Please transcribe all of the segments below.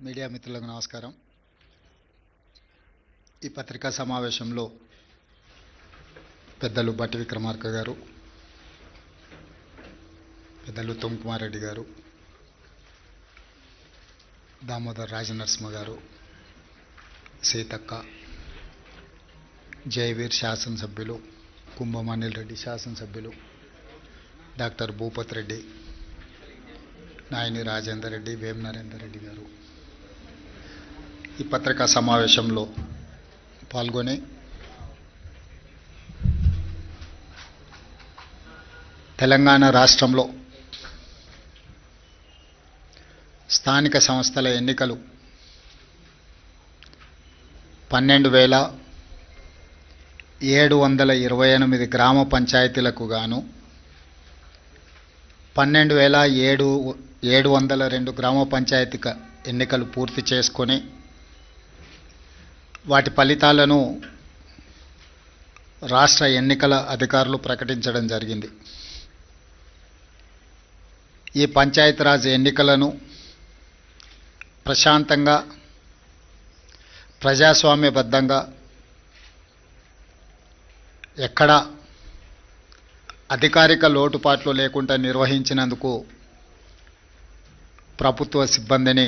Media మిత్రులకు నమస్కారం. ఈ పత్రికా సమావేశంలో పెద్దలు బట్టి విక్రమార్క గారు, పెద్దలు తుమ్కుమార్ రెడ్డి గారు, దామోదర్ రాజనరసింహ గారు, సీతక్క, జయవీర్ శాసనసభ్యులు, కుంభమణిల్ రెడ్డి శాసనసభ్యులు, డాక్టర్ భూపత్ రెడ్డి, నాయని రాజేందర్ రెడ్డి, వేం నరేందర్ రెడ్డి గారు ఈ పత్రికా సమావేశంలో పాల్గొని తెలంగాణ రాష్ట్రంలో స్థానిక సంస్థల ఎన్నికలు 12,728 గ్రామ పంచాయతీలకు గాను 12,702 గ్రామ పంచాయతీ ఎన్నికలు పూర్తి చేసుకొని వాటి ఫలితాలను రాష్ట్ర ఎన్నికల అధికారులు ప్రకటించడం జరిగింది. ఈ పంచాయతీరాజ్ ఎన్నికలను ప్రశాంతంగా, ప్రజాస్వామ్యబద్ధంగా, ఎక్కడ అధికారిక లోటుపాట్లు లేకుండా నిర్వహించినందుకు ప్రభుత్వ సిబ్బందిని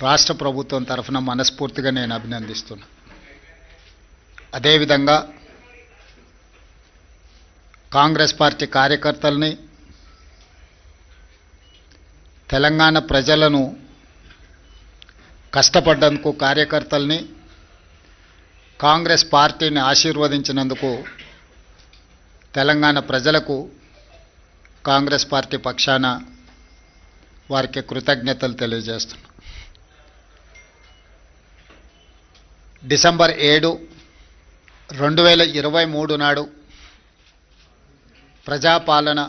రాష్ట్ర ప్రభుత్వం తరఫున మనస్ఫూర్తిగా నేను అభినందిస్తున్నా. అదేవిధంగా కాంగ్రెస్ పార్టీ కార్యకర్తల్ని, తెలంగాణ ప్రజలను కష్టపడ్డందుకు కార్యకర్తల్ని, కాంగ్రెస్ పార్టీని ఆశీర్వదించినందుకు తెలంగాణ ప్రజలకు కాంగ్రెస్ పార్టీ పక్షాన వారికి కృతజ్ఞతలు తెలియజేస్తున్నాను. డిసెంబర్ 7, 2023 నాడు ప్రజాపాలన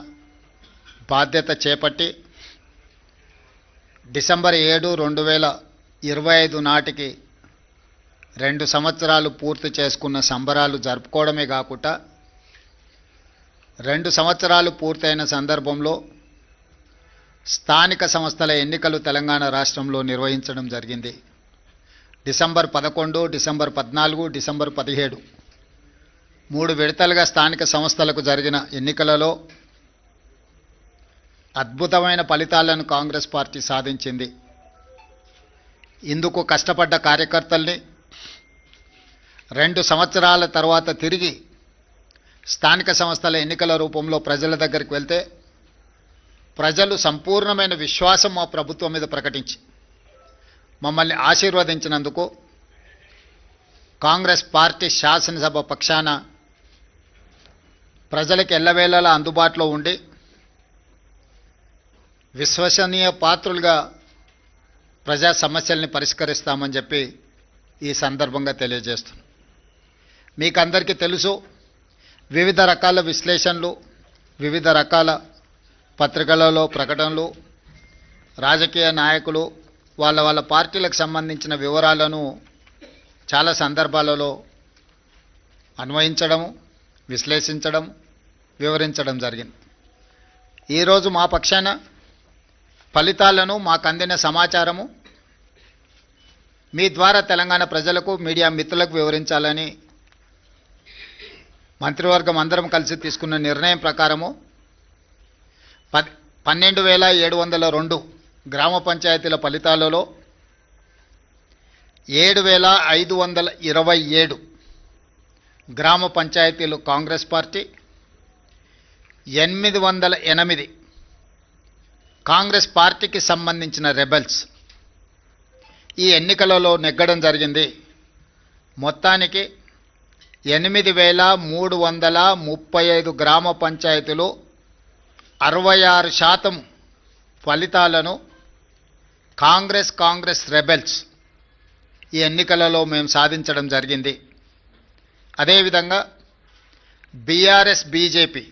బాధ్యత చేపట్టి డిసెంబర్ 7, 2025 నాటికి 2 సంవత్సరాలు పూర్తి చేసుకున్న సంబరాలు జరుపుకోవడమే కాకుండా 2 సంవత్సరాలు పూర్తయిన సందర్భంలో స్థానిక సంస్థల ఎన్నికలు తెలంగాణ రాష్ట్రంలో నిర్వహించడం జరిగింది. డిసెంబర్ 11, డిసెంబర్ 14, డిసెంబర్ 17 3 విడతలుగా స్థానిక సంస్థలకు జరిగిన ఎన్నికలలో అద్భుతమైన ఫలితాలను కాంగ్రెస్ పార్టీ సాధించింది. ఇందుకు కష్టపడ్డ కార్యకర్తల్ని 2 సంవత్సరాల తర్వాత తిరిగి స్థానిక సంస్థల ఎన్నికల రూపంలో ప్రజల దగ్గరికి వెళ్తే ప్రజలు సంపూర్ణమైన విశ్వాసం మా ప్రభుత్వం మీద ప్రకటించి మమ్మల్ని ఆశీర్వదించినందుకు కాంగ్రెస్ పార్టీ శాసనసభ పక్షాన ప్రజలకు ఎల్లవేళలా అందుబాటులో ఉండి విశ్వసనీయ పాత్రులుగా ప్రజా సమస్యల్ని పరిష్కరిస్తామని చెప్పి ఈ సందర్భంగా తెలియజేస్తున్నాను. మీకు అందరికీ తెలుసు, వివిధ రకాల విశ్లేషణలు, వివిధ రకాల పత్రికలలో ప్రకటనలు, రాజకీయ నాయకులు వాళ్ళ పార్టీలకు సంబంధించిన వివరాలను చాలా సందర్భాలలో అన్వయించడం, విశ్లేషించడం, వివరించడం జరిగింది. ఈరోజు మా పక్షాన ఫలితాలను, మాకు అందిన సమాచారము మీ ద్వారా తెలంగాణ ప్రజలకు, మీడియా మిత్రులకు వివరించాలని మంత్రివర్గం అందరం కలిసి తీసుకున్న నిర్ణయం ప్రకారము 12,702 గ్రామ పంచాయతీల ఫలితాలలో 7,527 గ్రామ పంచాయతీలు కాంగ్రెస్ పార్టీ, 808 కాంగ్రెస్ పార్టీకి సంబంధించిన రెబెల్స్ ఈ ఎన్నికలలో నెగ్గడం జరిగింది. మొత్తానికి 8,335 గ్రామ పంచాయతీలు 66% ఫలితాలను కాంగ్రెస్ రెబెల్స్ ఈ ఎన్నికలలో మేము సాధించడం జరిగింది. అదేవిధంగా బీఆర్ఎస్, బీజేపీ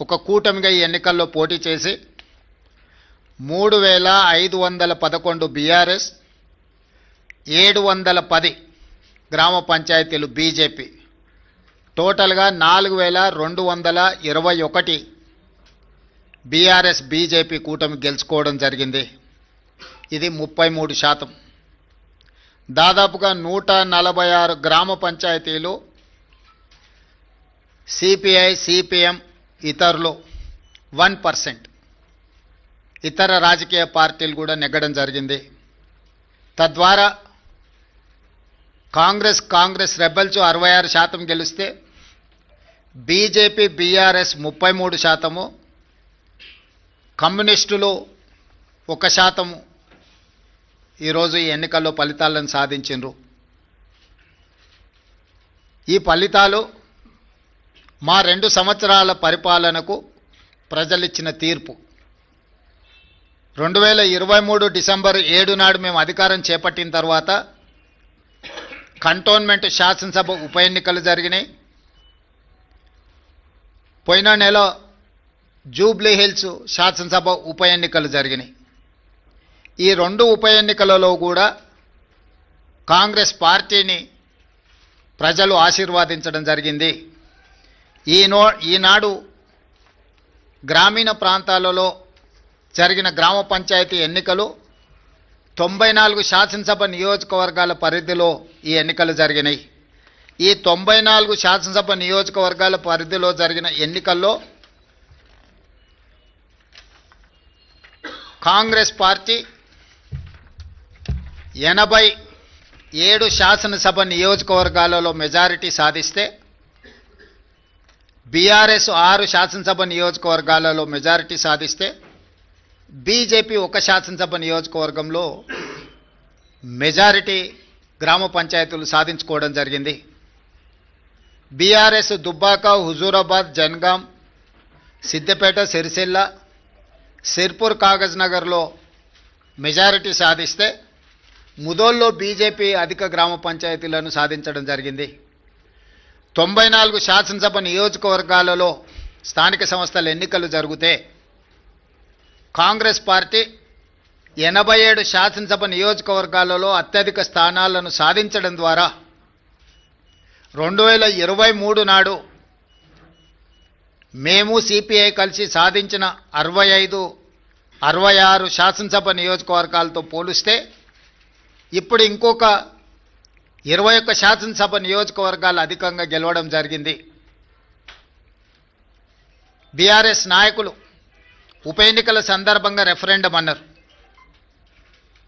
ఒక కూటమిగా ఈ ఎన్నికల్లో పోటీ చేసి 3,511 బీఆర్ఎస్, 710 గ్రామ పంచాయతీలు బీజేపీ, టోటల్గా 4,221 బీఆర్ఎస్ బీజేపీ కూటమి గెలుచుకోవడం జరిగింది. ఇది 33%. దాదాపుగా 146 గ్రామ పంచాయతీలు సిపిఐ సిపిఎం ఇతరులు 1%, ఇతర రాజకీయ పార్టీలు కూడా నెగ్గడం జరిగింది. తద్వారా కాంగ్రెస్ రెబల్స్ 66% గెలిస్తే బీజేపీ బీఆర్ఎస్ 33%, కమ్యూనిస్టులు 1% ఈరోజు ఈ ఎన్నికల్లో ఫలితాలను సాధించిండ్రు. ఈ ఫలితాలు మా 2 సంవత్సరాల పరిపాలనకు ప్రజలిచ్చిన తీర్పు. 2023 డిసెంబర్ 7 నాడు మేము అధికారం చేపట్టిన తర్వాత కంటోన్మెంట్ శాసనసభ ఉప ఎన్నికలు జరిగినాయి. పోయిన నెల జూబ్లీ హిల్స్ శాసనసభ ఉప ఎన్నికలు జరిగినాయి. ఈ 2 ఉప ఎన్నికలలో కూడా కాంగ్రెస్ పార్టీని ప్రజలు ఆశీర్వాదించడం జరిగింది. ఈనాడు గ్రామీణ ప్రాంతాలలో జరిగిన గ్రామ పంచాయతీ ఎన్నికలు 94 శాసనసభ నియోజకవర్గాల పరిధిలో ఈ ఎన్నికలు జరిగినాయి. ఈ 94 శాసనసభ నియోజకవర్గాల పరిధిలో జరిగిన ఎన్నికల్లో కాంగ్రెస్ పార్టీ 87 శాసనసభ నియోజకవర్గాలలో మెజారిటీ సాధిస్తే బీఆర్ఎస్ 6 శాసనసభ నియోజకవర్గాలలో మెజారిటీ సాధిస్తే బీజేపీ 1 శాసనసభ నియోజకవర్గంలో మెజారిటీ గ్రామ పంచాయతీలు సాధించుకోవడం జరిగింది. బీఆర్ఎస్ దుబ్బాక, హుజూరాబాద్, జనగాం, సిద్దిపేట, సిరిసిల్ల, సిర్పూర్, కాగజ్ నగర్లో మెజారిటీ సాధిస్తే ముదోల్లో బీజేపీ అధిక గ్రామ పంచాయతీలను సాధించడం జరిగింది. 94 శాసనసభ నియోజకవర్గాలలో స్థానిక సంస్థల ఎన్నికలు జరిగితే కాంగ్రెస్ పార్టీ 87 శాసనసభ నియోజకవర్గాలలో అత్యధిక స్థానాలను సాధించడం ద్వారా 2023 నాడు మేము సిపిఐ కలిసి సాధించిన 65-66 శాసనసభ నియోజకవర్గాలతో పోలిస్తే ఇప్పుడు ఇంకొక 21 శాసనసభ నియోజకవర్గాలు అధికంగా గెలవడం జరిగింది. బీఆర్ఎస్ నాయకులు ఉప ఎన్నికల సందర్భంగా రెఫరెండం అన్నారు.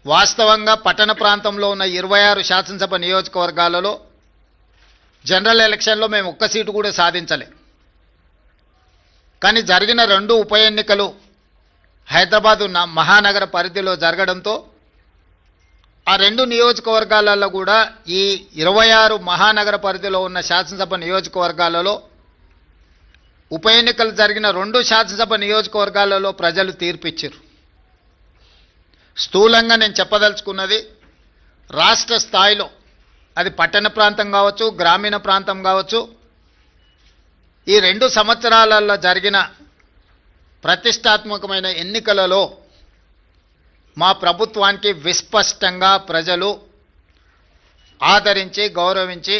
వాస్తవంగా పట్టణ ప్రాంతంలో ఉన్న 26 శాసనసభ నియోజకవర్గాలలో జనరల్ ఎలక్షన్లో మేము 1 సీటు కూడా సాధించలే. కానీ జరిగిన 2 ఉప ఎన్నికలు హైదరాబాదు మహానగర పరిధిలో జరగడంతో ఆ 2 నియోజకవర్గాలలో కూడా ఈ 26 మహానగర పరిధిలో ఉన్న శాసనసభ నియోజకవర్గాలలో ఉప ఎన్నికలు జరిగిన 2 శాసనసభ నియోజకవర్గాలలో ప్రజలు తీర్పిచ్చారు. స్థూలంగా నేను చెప్పదలుచుకున్నది రాష్ట్ర స్థాయిలో అది పట్టణ ప్రాంతం కావచ్చు, గ్రామీణ ప్రాంతం కావచ్చు, ఈ 2 సంవత్సరాలలో జరిగిన ప్రతిష్టాత్మకమైన ఎన్నికలలో మా ప్రభుత్వానికి విస్పష్టంగా ప్రజలు ఆదరించి గౌరవించి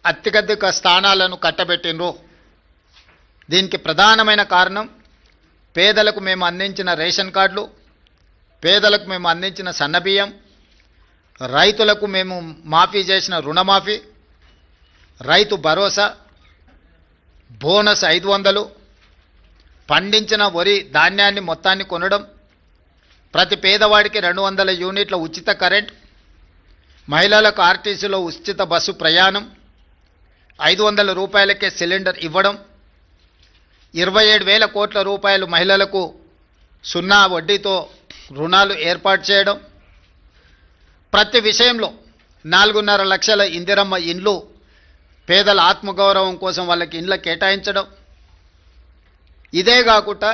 అత్యధిక స్థానాలను కట్టబెట్టినరు. దీనికి ప్రధానమైన కారణం పేదలకు మేము అందించిన రేషన్ కార్డులు, పేదలకు మేము అందించిన సన్నబియ్యం, రైతులకు మేము మాఫీ చేసిన రుణమాఫీ, రైతు భరోసా, బోనస్ 500, పండించిన వరి ధాన్యాన్ని మొత్తాన్ని కొనడం, ప్రతి పేదవాడికి 200 యూనిట్ల ఉచిత కరెంట్, మహిళలకు ఆర్టీసీలో ఉచిత బస్సు ప్రయాణం, 500 రూపాయలకే సిలిండర్ ఇవ్వడం, 27,000 కోట్ల రూపాయలు మహిళలకు 0 వడ్డీతో రుణాలు ఏర్పాటు చేయడం, ప్రతి విషయంలో 4.5 లక్షల ఇందిరమ్మ ఇండ్లు పేదల ఆత్మగౌరవం కోసం వాళ్ళకి ఇండ్ల కేటాయించడం. ఇదే కాకుండా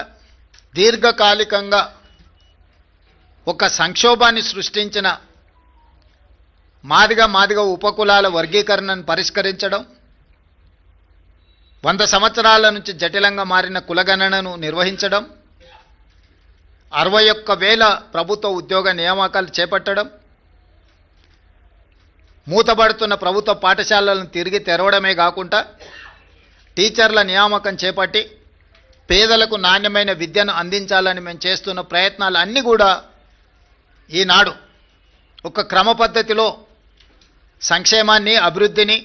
దీర్ఘకాలికంగా ఒక సంక్షోభాన్ని సృష్టించిన మాదిగ ఉపకులాల వర్గీకరణను పరిష్కరించడం, 100 సంవత్సరాల నుంచి జటిలంగా మారిన కులగణనను నిర్వహించడం, 61,000 ప్రభుత్వ ఉద్యోగ నియామకాలు చేపట్టడం, మూతబడుతున్న ప్రభుత్వ పాఠశాలలను తిరిగి తెరవడమే కాకుండా టీచర్ల నియామకం చేపట్టి పేదలకు నాణ్యమైన విద్యను అందించాలని మేము చేస్తున్న ప్రయత్నాలు అన్నీ కూడా ఈనాడు ఒక క్రమ పద్ధతిలో సంక్షేమాన్ని, అభివృద్ధిని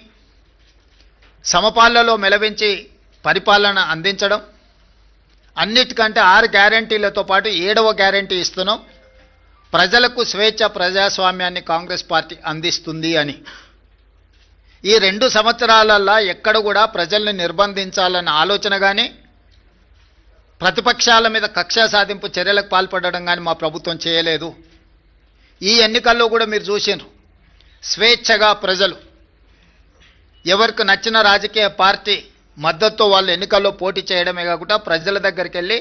సమపాళ్లలో మెలవించి పరిపాలన అందించడం, అన్నిటికంటే 6 గ్యారంటీలతో పాటు 7వ గ్యారంటీ ఇస్తున్నాం, ప్రజలకు స్వేచ్ఛ, ప్రజాస్వామ్యాన్ని కాంగ్రెస్ పార్టీ అందిస్తుంది అని. ఈ 2 సంవత్సరాలల్లో ఎక్కడ కూడా ప్రజల్ని నిర్బంధించాలన్న ఆలోచన కానీ, ప్రతిపక్షాల మీద కక్ష సాధింపు చర్యలకు పాల్పడడం కానీ మా ప్రభుత్వం చేయలేదు. ఈ ఎన్నికల్లో కూడా మీరు చూసినారు, స్వేచ్ఛగా ప్రజలు ఎవరికి నచ్చిన రాజకీయ పార్టీ మద్దతుతో వాళ్ళు ఎన్నికల్లో పోటీ చేయడమే కాకుండా ప్రజల దగ్గరికి వెళ్ళి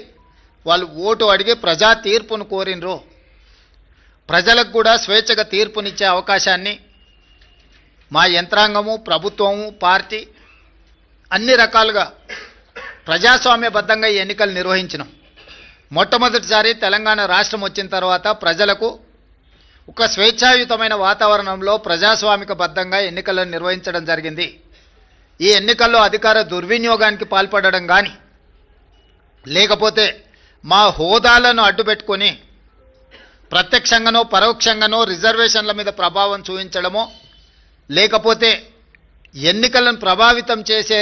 వాళ్ళు ఓటు అడిగి ప్రజా తీర్పును కోరినరు. ప్రజలకు కూడా స్వేచ్ఛగా తీర్పునిచ్చే అవకాశాన్ని మా యంత్రాంగము, ప్రభుత్వము, పార్టీ అన్ని రకాలుగా ప్రజాస్వామ్యబద్ధంగా ఈ ఎన్నికలు నిర్వహించినాం. మొట్టమొదటిసారి తెలంగాణ రాష్ట్రం వచ్చిన తర్వాత ప్రజలకు ఒక స్వేచ్ఛాయుతమైన వాతావరణంలో ప్రజాస్వామికబద్ధంగా ఎన్నికలను నిర్వహించడం జరిగింది. ఈ ఎన్నికల్లో అధికార దుర్వినియోగానికి పాల్పడడం కానీ, లేకపోతే మా హోదాలను అడ్డుపెట్టుకొని ప్రత్యక్షంగానో పరోక్షంగానో రిజర్వేషన్ల మీద ప్రభావం చూపించడమో, లేకపోతే ఎన్నికలను ప్రభావితం చేసే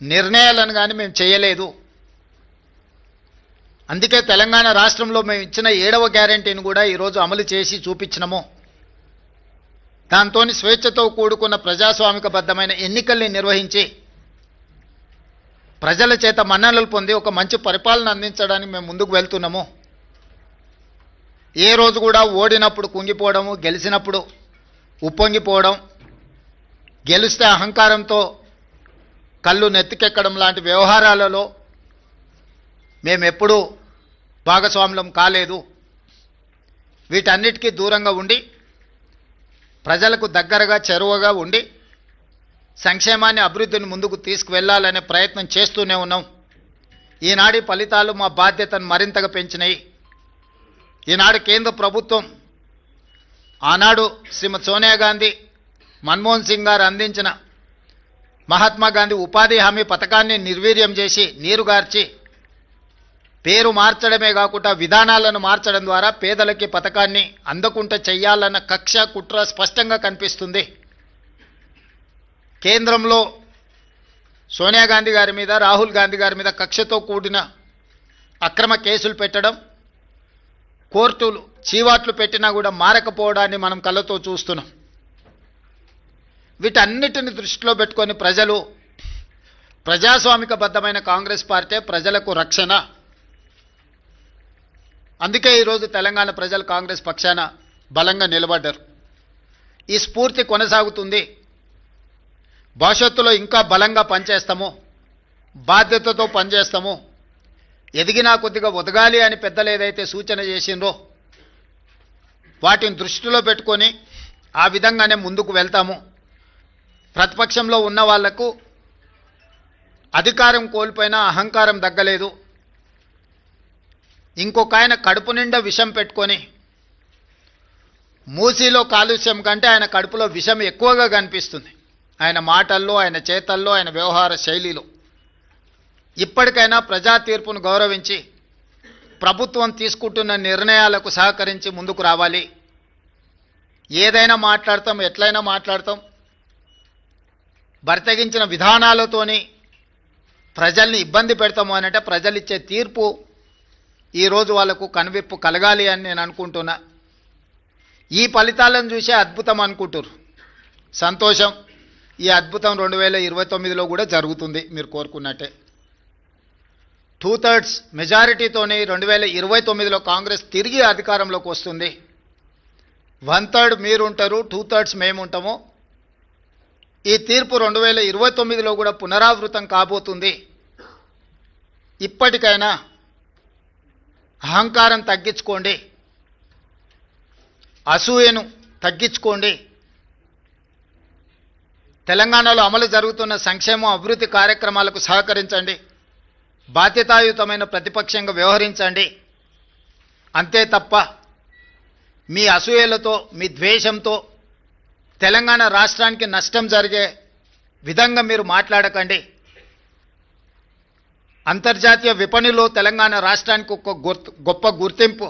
నిర్ణయాలను కానీ మేము చేయలేదు. అందుకే తెలంగాణ రాష్ట్రంలో మేము ఇచ్చిన 7వ గ్యారంటీని కూడా ఈరోజు అమలు చేసి చూపించినాము. దాంతో స్వేచ్ఛతో కూడుకున్న ప్రజాస్వామికబద్ధమైన ఎన్నికల్ని నిర్వహించి ప్రజల చేత మన్ననలు పొంది ఒక మంచి పరిపాలన అందించడానికి మేము ముందుకు వెళ్తున్నాము. ఏ రోజు కూడా ఓడినప్పుడు కుంగిపోవడము, గెలిచినప్పుడు ఉప్పొంగిపోవడం, గెలిస్తే అహంకారంతో కళ్ళు నెత్తికెక్కడం లాంటి వ్యవహారాలలో మేమెప్పుడూ భాగస్వాములం కాలేదు. వీటన్నిటికీ దూరంగా ఉండి ప్రజలకు దగ్గరగా, చెరువగా ఉండి సంక్షేమాన్ని, అభివృద్ధిని ముందుకు తీసుకువెళ్లాలనే ప్రయత్నం చేస్తూనే ఉన్నాం. ఈనాటి ఫలితాలు మా బాధ్యతను మరింతగా పెంచినాయి. ఈనాడు కేంద్ర ప్రభుత్వం ఆనాడు శ్రీమతి సోనియా గాంధీ, మన్మోహన్ సింగ్ గారు అందించిన మహాత్మా గాంధీ ఉపాధి హామీ పథకాన్ని నిర్వీర్యం చేసి, నీరుగార్చి, పేరు మార్చడమే కాకుండా విధానాలను మార్చడం ద్వారా పేదలకి పథకాన్ని అందకుండా చెయ్యాలన్న కక్ష, కుట్ర స్పష్టంగా కనిపిస్తుంది. కేంద్రంలో సోనియా గాంధీ గారి మీద, రాహుల్ గాంధీ గారి మీద కక్షతో కూడిన అక్రమ కేసులు పెట్టడం, కోర్టులు చీవాట్లు పెట్టినా కూడా మారకపోవడాన్ని మనం కళ్ళతో చూస్తున్నాం. వీటన్నిటిని దృష్టిలో పెట్టుకొని ప్రజలు ప్రజాస్వామికబద్ధమైన కాంగ్రెస్ పార్టీ ప్రజలకు రక్షణ. అందుకే ఈరోజు తెలంగాణ ప్రజలు కాంగ్రెస్ పక్షాన బలంగా నిలబడ్డారు. ఈ స్ఫూర్తి కొనసాగుతుంది. భవిష్యత్తులో ఇంకా బలంగా పనిచేస్తాము, బాధ్యతతో పనిచేస్తాము. ఎదిగినా కొద్దిగా ఒదగాలి అని పెద్దలు ఏదైతే సూచన చేసిండ్రో వాటిని దృష్టిలో పెట్టుకొని ఆ విధంగానే ముందుకు వెళ్తాము. ప్రతిపక్షంలో ఉన్న వాళ్లకు అధికారం కోల్పోయినా అహంకారం దగ్గలేదు. ఇంకొక ఆయన కడుపు నిండా విషం పెట్టుకొని, మూసీలో కాలుష్యం కంటే ఆయన కడుపులో విషం ఎక్కువగా కనిపిస్తుంది, ఆయన మాటల్లో, ఆయన చేతల్లో, ఆయన వ్యవహార శైలిలో. ఇప్పటికైనా ప్రజా తీర్పును గౌరవించి ప్రభుత్వం తీసుకుంటున్న నిర్ణయాలకు సహకరించి ముందుకు రావాలి. ఏదైనా మాట్లాడతాం, ఎట్లయినా మాట్లాడతాం. బరితెగించిన విధానాలతోని ప్రజల్ని ఇబ్బంది పెడతాము అనంటే ప్రజలు ఇచ్చే తీర్పు ఈరోజు వాళ్లకు కనువిప్పు కలగాలి అని నేను అనుకుంటున్నా. ఈ ఫలితాలను చూసే అద్భుతం అనుకుంటారు. సంతోషం. ఈ అద్భుతం 2029లో కూడా జరుగుతుంది మీరు కోరుకున్నట్టే. 2/3 మెజారిటీతోని 2029లో కాంగ్రెస్ తిరిగి అధికారంలోకి వస్తుంది. 1/3 మీరుంటారు, 2/3 మేముంటాము. ఈ తీర్పు 2029లో కూడా పునరావృతం కాబోతుంది. ఇప్పటికైనా అహంకారం తగ్గించుకోండి, అసూయను తగ్గించుకోండి. తెలంగాణలో అమలు జరుగుతున్న సంక్షేమ అభివృద్ధి కార్యక్రమాలకు సహకరించండి. బాధ్యతాయుతమైన ప్రతిపక్షంగా వ్యవహరించండి. అంతే తప్ప మీ అసూయలతో, మీ ద్వేషంతో తెలంగాణ రాష్ట్రానికి నష్టం జరిగే విధంగా మీరు మాట్లాడకండి. అంతర్జాతీయ విపణిలో తెలంగాణ రాష్ట్రానికి ఒక గొప్ప గుర్తింపు,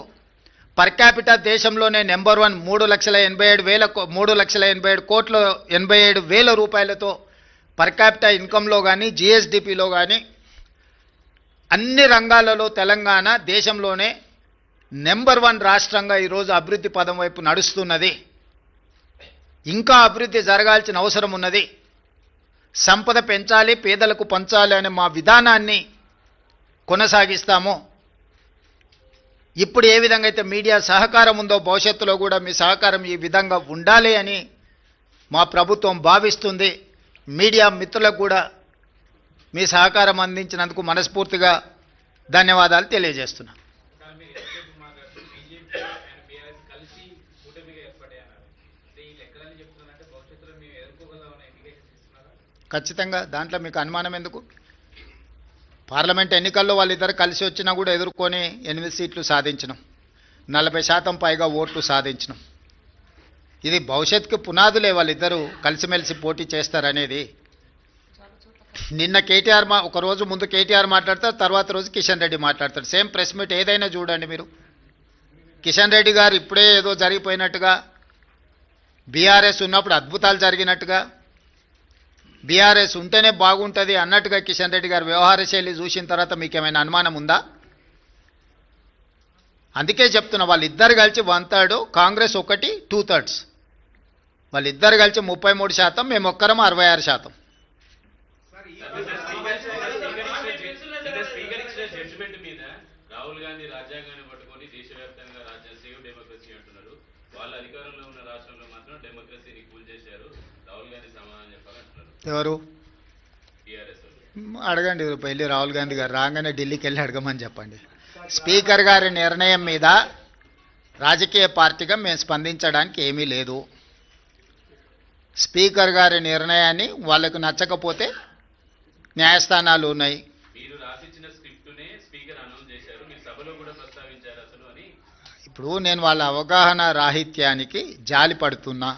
పర్ క్యాపిటల్ దేశంలోనే నెంబర్ 1 3,87,000 రూపాయలతో పర్ క్యాపిటల్ ఇన్కంలో కానీ జిఎస్డిపిలో కానీ అన్ని రంగాలలో తెలంగాణ దేశంలోనే నెంబర్ 1 రాష్ట్రంగా ఈరోజు అభివృద్ధి పదం వైపు నడుస్తున్నది. ఇంకా అభివృద్ధి జరగాల్సిన అవసరం ఉన్నది. సంపద పెంచాలి, పేదలకు పంచాలి అనే మా విధానాన్ని కొనసాగిస్తాము. ఇప్పుడు ఏ విధంగా అయితే మీడియా సహకారం ఉందో భవిష్యత్తులో కూడా మీ సహకారం ఈ విధంగా ఉండాలి అని మా ప్రభుత్వం భావిస్తుంది. మీడియా మిత్రులకు కూడా మీ సహకారం అందించినందుకు మనస్ఫూర్తిగా ధన్యవాదాలు తెలియజేస్తున్నాను. ఖచ్చితంగా దాంట్లో మీకు అనుమానం ఎందుకు? పార్లమెంట్ ఎన్నికల్లో వాళ్ళిద్దరు కలిసి వచ్చినా కూడా ఎదుర్కొని 8 సీట్లు సాధించినాం, 40% పైగా ఓట్లు సాధించినాం. ఇది భవిష్యత్తుకు పునాదులే వాళ్ళిద్దరూ కలిసిమెలిసి పోటీ చేస్తారనేది. నిన్న కేటీఆర్ ఒక రోజు ముందు కేటీఆర్ మాట్లాడతారు, తర్వాత రోజు కిషన్ రెడ్డి మాట్లాడతారు. సేమ్ ప్రెస్ మీట్ ఏదైనా చూడండి మీరు. కిషన్ రెడ్డి గారు ఇప్పుడే ఏదో జరిగిపోయినట్టుగా, బీఆర్ఎస్ ఉన్నప్పుడు అద్భుతాలు జరిగినట్టుగా, బీఆర్ఎస్ ఉంటేనే బాగుంటుంది అన్నట్టుగా కిషన్ రెడ్డి గారు వ్యవహార శైలి చూసిన తర్వాత మీకు ఏమైనా అనుమానం ఉందా? అందుకే చెప్తున్నా, వాళ్ళిద్దరు కలిసి 1/3, కాంగ్రెస్ ఒకటి 2/3. వాళ్ళిద్దరు కలిసి 33%, మేము ఒక్కరం 66%. రాహుల్ గాంధీ రాజ్యాంగాన్ని పట్టుకొని దేశవ్యాప్తంగా సేవ్ డెమోక్రసీ అంటున్నారు. వాళ్ళు అధికారంలో ఉన్న రాష్ట్రంలో మాత్రం డెమోక్రసీని కూల్ చేశారు. రాహుల్ గాంధీ సమాధానం చెప్పాలంటున్నారు. ఎవరు? టీఆర్ఎస్ అడగండి, వెళ్ళి రాహుల్ గాంధీ గారు రాగానే ఢిల్లీకి వెళ్ళి అడగమని చెప్పండి. స్పీకర్ గారి నిర్ణయం మీద రాజకీయ పార్టీగా మేము స్పందించడానికి ఏమీ లేదు. స్పీకర్ గారి నిర్ణయాన్ని వాళ్ళకు నచ్చకపోతే న్యాయస్థానాలు ఉన్నాయి. మీరు రాసిచ్చిన స్క్రిప్టునే స్పీకర్ అనౌన్స్ చేశారు, మీరు సభలో కూడా ప్రస్తావించారు అసలు అని. ఇప్పుడు నేను వాళ్ళ అవగాహన రాహిత్యానికి జాలి పడుతున్నా.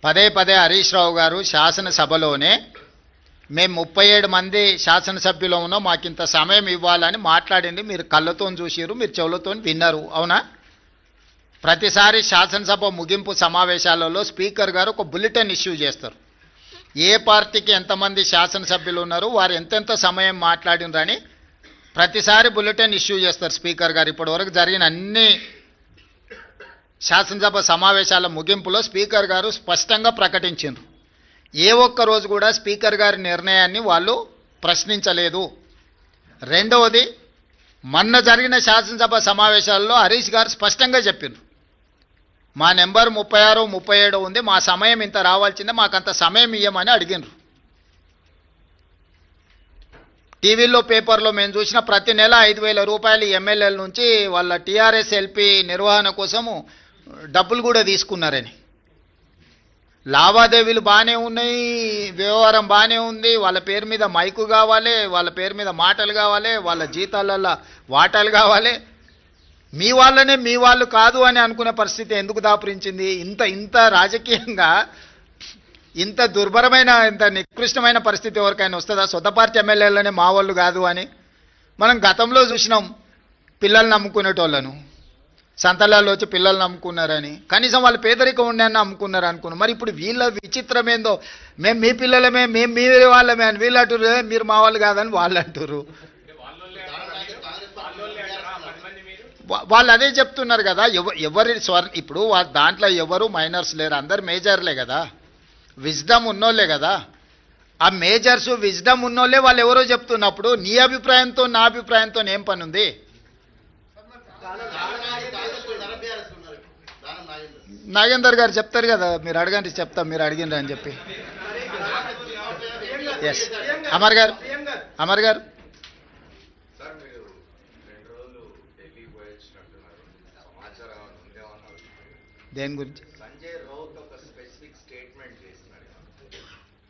పదే పదే హరీష్ రావు గారు శాసనసభలోనే మేము 37 మంది శాసనసభ్యులు ఉన్నాం, మాకింత సమయం ఇవ్వాలని మాట్లాడింది మీరు కళ్ళతో చూసిరు, మీరు చెవులతో విన్నారు, అవునా? ప్రతిసారి శాసనసభ ముగింపు సమావేశాలలో స్పీకర్ గారు ఒక బులెటిన్ ఇష్యూ చేస్తారు. ఏ పార్టీకి ఎంతమంది శాసనసభ్యులు ఉన్నారు, వారు ఎంతెంత సమయం మాట్లాడినరని ప్రతిసారి బులెటిన్ ఇష్యూ చేస్తారు స్పీకర్ గారు. ఇప్పటివరకు జరిగిన అన్ని శాసనసభ సమావేశాల ముగింపులో స్పీకర్ గారు స్పష్టంగా ప్రకటించారు. ఏ ఒక్క రోజు కూడా స్పీకర్ గారి నిర్ణయాన్ని వాళ్ళు ప్రశ్నించలేదు. రెండవది, మొన్న జరిగిన శాసనసభ సమావేశాల్లో హరీష్ గారు స్పష్టంగా చెప్పారు, మా నెంబర్ 36, 37 ఉంది, మా సమయం ఇంత రావాల్సిందే, మాకంత సమయం ఇవ్వమని అడిగినారు. టీవీలో పేపర్లో మేము చూసిన ప్రతి నెల 5,000 రూపాయలు ఎమ్మెల్యేల నుంచి వాళ్ళ టీఆర్ఎస్ ఎల్పీ నిర్వహణ కోసము డబ్బులు కూడా తీసుకున్నారని. లావాదేవీలు బాగానే ఉన్నాయి, వ్యవహారం బాగానే ఉంది, వాళ్ళ పేరు మీద మైకు కావాలి, వాళ్ళ పేరు మీద మాటలు కావాలి, వాళ్ళ జీతాలలో వాటాలు కావాలి. మీ వాళ్ళనే మీ వాళ్ళు కాదు అని అనుకునే పరిస్థితి ఎందుకు దాపురించింది? ఇంత రాజకీయంగా ఇంత దుర్భరమైన, ఇంత నికృష్టమైన పరిస్థితి ఎవరికైనా వస్తుందా? సొంత పార్టీ ఎమ్మెల్యేలనే మా వాళ్ళు కాదు అని. మనం గతంలో చూసినాం పిల్లల్ని నమ్ముకునేటోళ్ళను, సంతలాల్లో వచ్చి పిల్లల్ని నమ్ముకున్నారని. కనీసం వాళ్ళు పేదరికం ఉండని నమ్ముకున్నారు అనుకున్నాం. మరి ఇప్పుడు వీళ్ళ విచిత్రం ఏందో, మేము మీ పిల్లలమే, మేము మీ వాళ్ళమే అని వీళ్ళు అంటారు, మీరు మా వాళ్ళు కాదని వాళ్ళు అంటారు. వాళ్ళు అదే చెప్తున్నారు కదా. ఇప్పుడు దాంట్లో ఎవరు మైనర్స్ లేరు, అందరు మేజర్లే కదా, విజ్డమ్ ఉన్నోళ్ళే కదా. ఆ మేజర్స్ విజ్డమ్ ఉన్నోళ్ళే వాళ్ళు ఎవరో చెప్తున్నప్పుడు నీ అభిప్రాయంతో నా అభిప్రాయంతో ఏం పని ఉంది? నాగేందర్ గారు చెప్తారు కదా, మీరు అడగండి, చెప్తాం, మీరు అడిగినరు అని చెప్పి. ఎస్, అమర్ గారు. దేని గురించి? సంజయ్ రౌత్ ఒక స్పెసిఫిక్ స్టేట్మెంట్ చేసినాడు.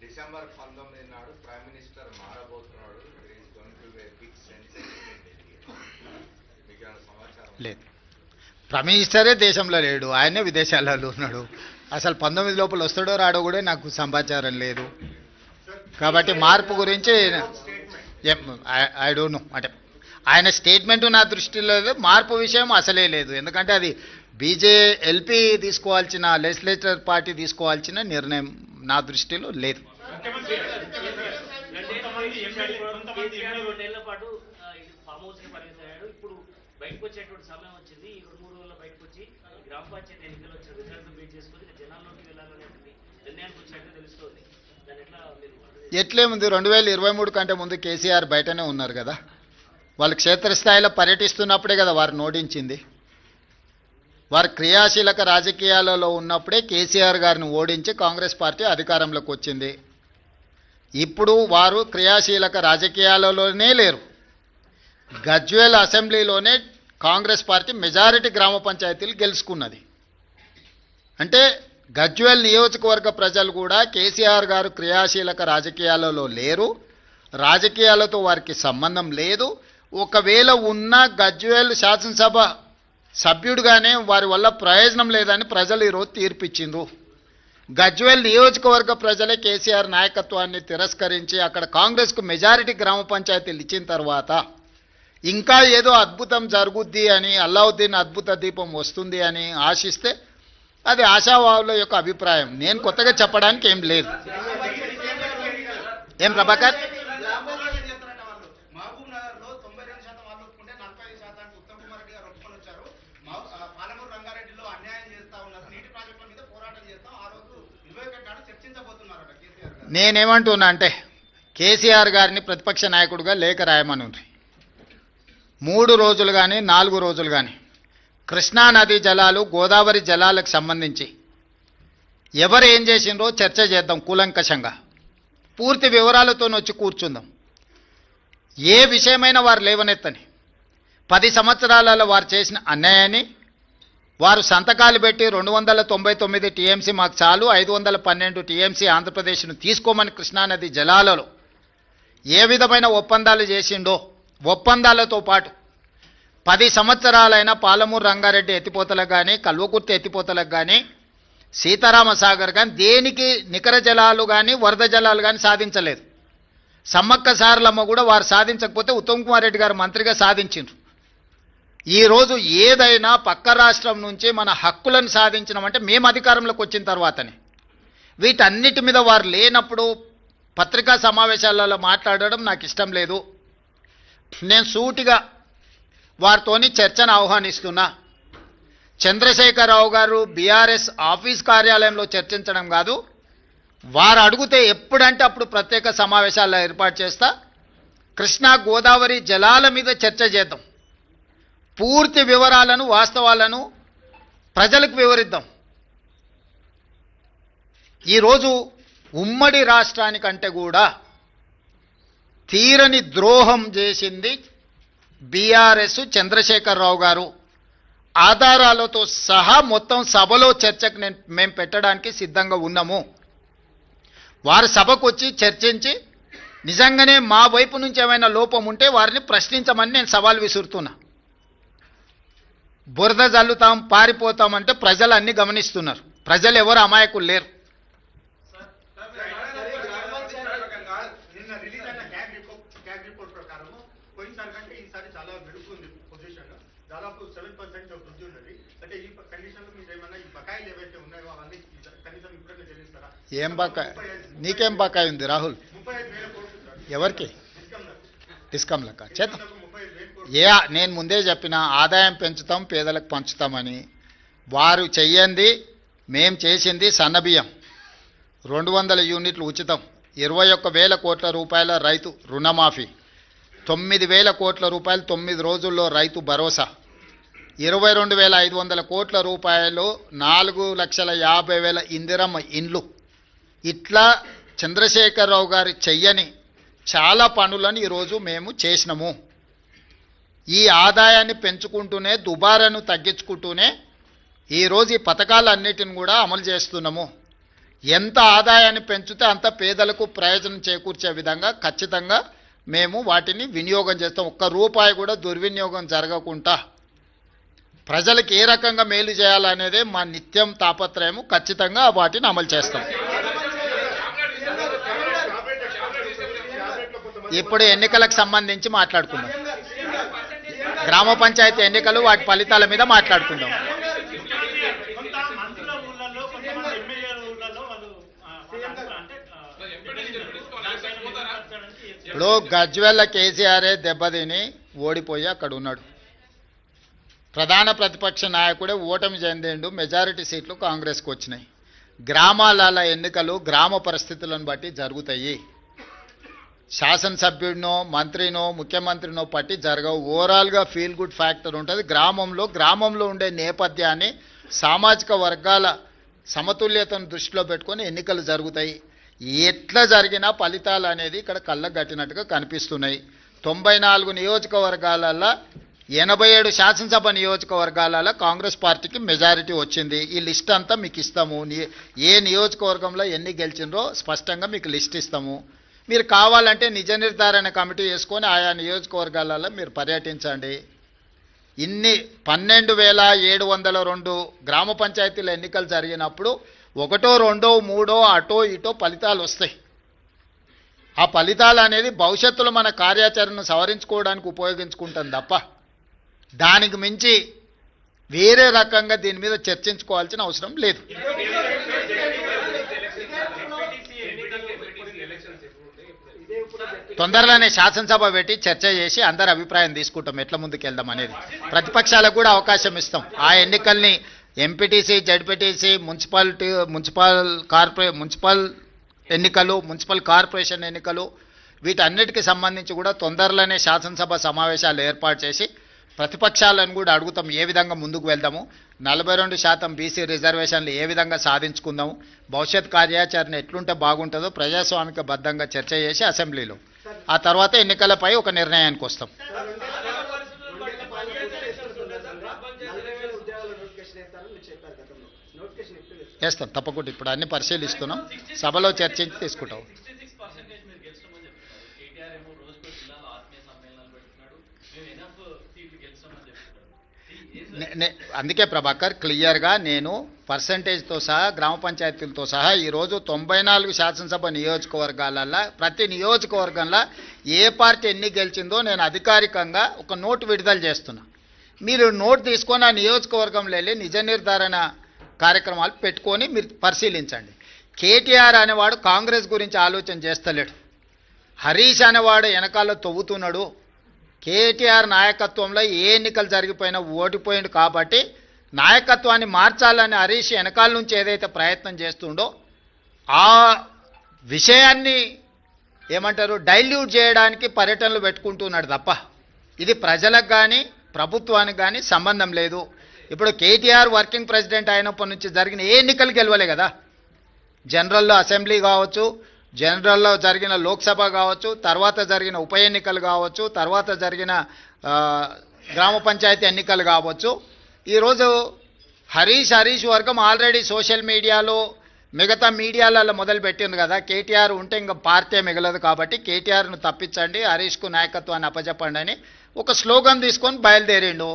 డిసెంబర్ 19 నాడు ప్రైమ్ మినిస్టర్ మారబోతున్నాడు, బిగ్ మీకు సమాచారం లేదు. ప్రైమ్ మినిస్టరే దేశంలో లేడు, ఆయనే విదేశాలలో ఉన్నాడు. అసలు 19 లోపల వస్తాడో రాడో కూడా నాకు సమాచారం లేదు. కాబట్టి మార్పు గురించి ఐ డోంట్ నో. అంటే ఆయన స్టేట్మెంటు నా దృష్టిలో లేదు, మార్పు విషయం అసలే లేదు. ఎందుకంటే అది ఎల్పీ తీసుకోవాల్సిన, లెజిస్లేచర్ పార్టీ తీసుకోవాల్సిన నిర్ణయం నా దృష్టిలో లేదు. రెండేళ్ల పాటు ఫామ్ హౌస్ కి పరిమితమయ్యాడు. ఇప్పుడు బయటకు వచ్చేటువంటి సమయం వచ్చింది. ఈ 2-3 రోజుల్లో బయటకు వచ్చి గ్రామ పంచాయతీ ఎన్నికలు వచ్చిన రిజల్ట్ బేస్ చేసుకుని జనాల్లోకి వెళ్ళాలనేటువంటి నిర్ణయానికి వచ్చినట్టు తెలుస్తోంది. దాని ఎట్లా మీరు ఎట్లేముంది, 2023 కంటే ముందు కేసీఆర్ బయటనే ఉన్నారు కదా. వాళ్ళు క్షేత్రస్థాయిలో పర్యటిస్తున్నప్పుడే కదా వారు ఓడించింది. వారు క్రియాశీలక రాజకీయాలలో ఉన్నప్పుడే కేసీఆర్ గారిని ఓడించి కాంగ్రెస్ పార్టీ అధికారంలోకి వచ్చింది. ఇప్పుడు వారు క్రియాశీలక రాజకీయాలలోనే లేరు. గజ్వేల్ అసెంబ్లీలోనే కాంగ్రెస్ పార్టీ మెజారిటీ గ్రామ పంచాయతీలు గెలుచుకున్నది. అంటే గజ్వేల్ నియోజకవర్గ ప్రజలు కూడా కేసీఆర్ గారు క్రియాశీలక రాజకీయాలలో లేరు, రాజకీయాలతో వారికి సంబంధం లేదు. ఒకవేళ ఉన్న గజ్వేల్ శాసనసభ సభ్యుడిగానే వారి వల్ల ప్రయోజనం లేదని ప్రజలు ఈరోజు తీర్పిచ్చిండ్రు. గజ్వేల్ నియోజకవర్గ ప్రజలే కేసీఆర్ నాయకత్వాన్ని తిరస్కరించి అక్కడ కాంగ్రెస్కు మెజారిటీ గ్రామ పంచాయతీలు ఇచ్చిన తర్వాత ఇంకా ఏదో అద్భుతం జరుగుద్ది అని, అల్లావుద్దీన్ అద్భుత దీపం వస్తుంది అని ఆశిస్తే అది ఆశావాహుల యొక్క అభిప్రాయం. నేను కొత్తగా చెప్పడానికి ఏం లేదు. ఏం ప్రభాకర్? నేనేమంటున్నా అంటే కేసీఆర్ గారిని ప్రతిపక్ష నాయకుడిగా లేఖ రాయమనుంది. 3 రోజులు కానీ 4 రోజులు కానీ కృష్ణా నదీ జలాలు, గోదావరి జలాలకు సంబంధించి ఎవరు ఏం చేసిండ్రో చర్చ చేద్దాం కూలంకషంగా. పూర్తి వివరాలతో వచ్చి కూర్చుందాం. ఏ విషయమైనా వారు లేవనెత్తని 10 సంవత్సరాలలో వారు చేసిన అన్యాయాన్ని, వారు సంతకాలు పెట్టి 299 టీఎంసీ మాకు చాలు, 512 టీఎంసీ ఆంధ్రప్రదేశ్ను తీసుకోమని కృష్ణానది జలాలలో ఏ విధమైన ఒప్పందాలు చేసిండో, ఒప్పందాలతో పాటు 10 సంవత్సరాలైన పాలమూరు రంగారెడ్డి ఎత్తిపోతలకు కానీ, కల్వకుర్తి ఎత్తిపోతలకు కానీ, సీతారామ సాగర్ కానీ దేనికి నికర జలాలు కానీ వరద జలాలు కానీ సాధించలేదు. సమ్మక్క సారలమ్మ కూడా వారు సాధించకపోతే ఉత్తమ్ కుమార్ రెడ్డి గారు మంత్రిగా సాధించిండ్రు. ఈరోజు ఏదైనా పక్క రాష్ట్రం నుంచి మన హక్కులను సాధించడం మేము అధికారంలోకి వచ్చిన తర్వాతనే. వీటన్నిటి మీద వారు లేనప్పుడు పత్రికా సమావేశాలలో మాట్లాడడం నాకు ఇష్టం లేదు. నేను సూటిగా వారితోని చర్చను ఆహ్వానిస్తున్నా. చంద్రశేఖరరావు గారు బీఆర్ఎస్ ఆఫీస్ కార్యాలయంలో చర్చించడం కాదు, వారు అడిగితే ఎప్పుడంటే అప్పుడు ప్రత్యేక సమావేశాలు ఏర్పాటు చేస్తా. కృష్ణా గోదావరి జలాల మీద చర్చ చేద్దాం. పూర్తి వివరాలను, వాస్తవాలను ప్రజలకు వివరిద్దాం. ఈరోజు ఉమ్మడి రాష్ట్రానికంటే కూడా తీరని ద్రోహం చేసింది బీఆర్ఎస్, చంద్రశేఖరరావు గారు. ఆధారాలతో సహా మొత్తం సభలో చర్చకు మేము పెట్టడానికి సిద్ధంగా ఉన్నాము. వారు సభకు వచ్చి చర్చించి నిజంగానే మా వైపు నుంచి ఏమైనా లోపం ఉంటే వారిని ప్రశ్నించమని నేను సవాల్ విసురుతున్నా. బురద జల్లుతాం, పారిపోతామంటే ప్రజలు అన్ని గమనిస్తున్నారు. ప్రజలు ఎవరు అమాయకులు లేరు. ఏం బకాయి? నీకేం బకాయి ఉంది రాహుల్? ఎవరికి? డిస్కమ్లక చేద్దాం. నేను ముందే చెప్పిన ఆదాయం పెంచుతాం, పేదలకు పంచుతామని. వారు చెయ్యండి, మేం చేసింది సన్నబియ్యం 200 యూనిట్లు ఉచితం, 21,000 కోట్ల రూపాయల రైతు రుణమాఫీ, 9,000 కోట్ల రూపాయలు 9 రోజుల్లో రైతు భరోసా, 22,500 కోట్ల రూపాయలు 4,50,000 ఇందిరమ్మ ఇండ్లు. ఇట్లా చంద్రశేఖరరావు గారు చెయ్యని చాలా పనులను ఈరోజు మేము చేసినాము. ఈ ఆదాయాన్ని పెంచుకుంటూనే, దుబారాను తగ్గించుకుంటూనే ఈరోజు ఈ పథకాలన్నిటిని కూడా అమలు చేస్తున్నాము. ఎంత ఆదాయాన్ని పెంచితే అంత పేదలకు ప్రయోజనం చేకూర్చే విధంగా ఖచ్చితంగా మేము వాటిని వినియోగం చేస్తాం. ఒక్క రూపాయి కూడా దుర్వినియోగం జరగకుండా ప్రజలకు ఏ రకంగా మేలు చేయాలనేదే మా నిత్యం తాపత్రయము. ఖచ్చితంగా వాటిని అమలు చేస్తాం. ఇప్పుడు ఎన్నికలకు సంబంధించి మాట్లాడుకుందాం. గ్రామ పంచాయతీ ఎన్నికలు వాటి ఫలితాల మీద మాట్లాడుకుందాం. కొంత మంత్రుల ఊళ్ళల్లో కొంతమంది ఎమ్మెల్యేల ఊళ్ళల్లో వాళ్ళు అంటే ఇప్పుడు గజ్వెల్ల కేసీఆరే దెబ్బతిని ఓడిపోయి అక్కడ ఉన్నాడు. ప్రధాన ప్రతిపక్ష నాయకుడే ఓటమి చెందిండు. మెజారిటీ సీట్లు కాంగ్రెస్కి వచ్చినాయి. గ్రామాల ఎన్నికలు గ్రామ పరిస్థితులను బట్టి జరుగుతాయి. శాసనసభ్యుడినో మంత్రినో ముఖ్యమంత్రినో పట్టి జరగవు. ఓవరాల్గా ఫీల్ గుడ్ ఫ్యాక్టర్ ఉంటుంది. గ్రామంలో ఉండే నేపథ్యాన్ని సామాజిక వర్గాల సమతుల్యతను దృష్టిలో పెట్టుకొని ఎన్నికలు జరుగుతాయి. ఎట్లా జరిగినా ఫలితాలు అనేది ఇక్కడ కళ్ళకు కట్టినట్టుగా కనిపిస్తున్నాయి. 94 నియోజకవర్గాలలో 87 శాసనసభ నియోజకవర్గాలలో కాంగ్రెస్ పార్టీకి మెజారిటీ వచ్చింది. ఈ లిస్ట్ అంతా మీకు ఇస్తాము. ఏ నియోజకవర్గంలో ఎన్ని గెలిచిండ్రో స్పష్టంగా మీకు లిస్ట్ ఇస్తాము. మీరు కావాలంటే నిజ నిర్ధారణ కమిటీ వేసుకొని ఆయా నియోజకవర్గాలలో మీరు పర్యటించండి. ఇన్ని 12,702 గ్రామ పంచాయతీల ఎన్నికలు జరిగినప్పుడు 1, 2, 3 అటో ఇటో ఫలితాలు వస్తాయి. ఆ ఫలితాలు అనేది భవిష్యత్తులో మన కార్యాచరణను సవరించుకోవడానికి ఉపయోగించుకుంటాం తప్ప దానికి మించి వేరే రకంగా దీని మీద చర్చించుకోవాల్సిన అవసరం లేదు. తొందరలోనే శాసనసభ పెట్టి చర్చ చేసి అందరి అభిప్రాయం తీసుకుంటాం ఎట్లా ముందుకు వెళ్దాం అనేది. ప్రతిపక్షాలకు కూడా అవకాశం ఇస్తాం. ఆ ఎన్నికల్ని ఎంపీటీసీ, జడ్పీటీసీ, మున్సిపల్ ఎన్నికలు, మున్సిపల్ కార్పొరేషన్ ఎన్నికలు వీటన్నిటికీ సంబంధించి కూడా తొందరలోనే శాసనసభ సమావేశాలు ఏర్పాటు చేసి ప్రతిపక్షాలను కూడా అడుగుతాం ఏ విధంగా ముందుకు వెళ్దాము, 42% బీసీ రిజర్వేషన్లు ఏ విధంగా సాధించుకుందాము, భవిష్యత్ కార్యాచరణ ఎట్లుంటే బాగుంటుందో ప్రజాస్వామికబద్ధంగా చర్చ చేసి అసెంబ్లీలో ఆ తర్వాత ఎన్నికలపై ఒక నిర్ణయానికి వస్తాం. చేస్తాం తప్పకుండా. ఇప్పుడు అన్ని పరిశీలిస్తున్నాం, సభలో చర్చించి తీసుకుంటాం. అందుకే ప్రభాకర్ క్లియర్గా నేను పర్సంటేజ్తో సహా గ్రామ పంచాయతీలతో సహా ఈరోజు 94 శాసనసభ నియోజకవర్గాలలో ప్రతి నియోజకవర్గంలో ఏ పార్టీ ఎన్ని గెలిచిందో నేను అధికారికంగా ఒక నోటు విడుదల చేస్తున్నా. మీరు నోటు తీసుకొని ఆ నియోజకవర్గంలో వెళ్ళి నిజ నిర్ధారణ కార్యక్రమాలు పెట్టుకొని మీరు పరిశీలించండి. కేటీఆర్ అనేవాడు కాంగ్రెస్ గురించి ఆలోచన చేస్తలేడు. హరీష్ అనేవాడు వెనకాల తవ్వుతున్నాడు. కేటీఆర్ నాయకత్వంలో ఏ ఎన్నికలు జరిగిపోయినా ఓడిపోయిండు కాబట్టి నాయకత్వాన్ని మార్చాలని హరీష్ వెనకాల నుంచి ఏదైతే ప్రయత్నం చేస్తుండో ఆ విషయాన్ని ఏమంటారు డైల్యూట్ చేయడానికి పర్యటనలు పెట్టుకుంటున్నాడు తప్ప ఇది ప్రజలకు కానీ ప్రభుత్వానికి కానీ సంబంధం లేదు. ఇప్పుడు కేటీఆర్ వర్కింగ్ ప్రెసిడెంట్ అయినప్పటి నుంచి జరిగిన ఏ ఎన్నికలు గెలవలే కదా. జనరల్లో అసెంబ్లీ కావచ్చు, జనరల్లో జరిగిన లోక్సభ కావచ్చు, తర్వాత జరిగిన ఉప ఎన్నికలు కావచ్చు, తర్వాత జరిగిన గ్రామ పంచాయతీ ఎన్నికలు కావచ్చు. ఈరోజు హరీష్ వర్గం ఆల్రెడీ సోషల్ మీడియాలో మిగతా మీడియాలలో మొదలుపెట్టింది కదా. కేటీఆర్ ఉంటే ఇంకా పార్టీ మిగలదు కాబట్టి కేటీఆర్ను తప్పించండి, హరీష్కు నాయకత్వాన్ని అప్పచెప్పండి అని ఒక స్లోగన్ తీసుకొని బయలుదేరిండు.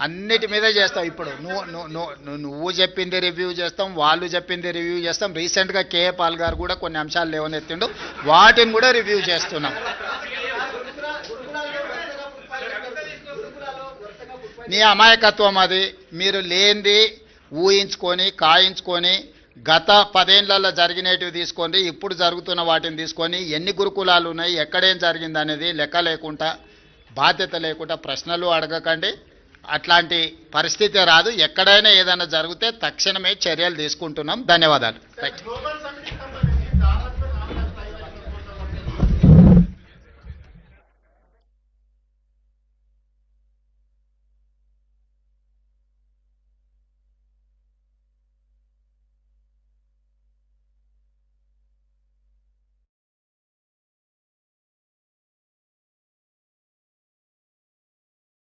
అన్నిటి మీద చేస్తాం. ఇప్పుడు నువ్వు చెప్పింది రివ్యూ చేస్తాం, వాళ్ళు చెప్పింది రివ్యూ చేస్తాం. రీసెంట్గా కేఏ పాల్ గారు కూడా కొన్ని అంశాలు లేవనెత్తిండు, వాటిని కూడా రివ్యూ చేస్తున్నాం. నీ అమాయకత్వం అది. మీరు లేనిది ఊహించుకొని కాయించుకొని గత 10 ఏళ్లలో జరిగినవి తీసుకొని ఇప్పుడు జరుగుతున్న వాటిని తీసుకొని ఎన్ని గురుకులాలు ఉన్నాయి, ఎక్కడేం జరిగింది అనేది లెక్క లేకుండా బాధ్యత లేకుండా ప్రశ్నలు అడగకండి. అట్లాంటి పరిస్థితి రాదు. ఎక్కడైనా ఏదైనా జరిగితే తక్షణమే చర్యలు తీసుకుంటున్నాం. ధన్యవాదాలు.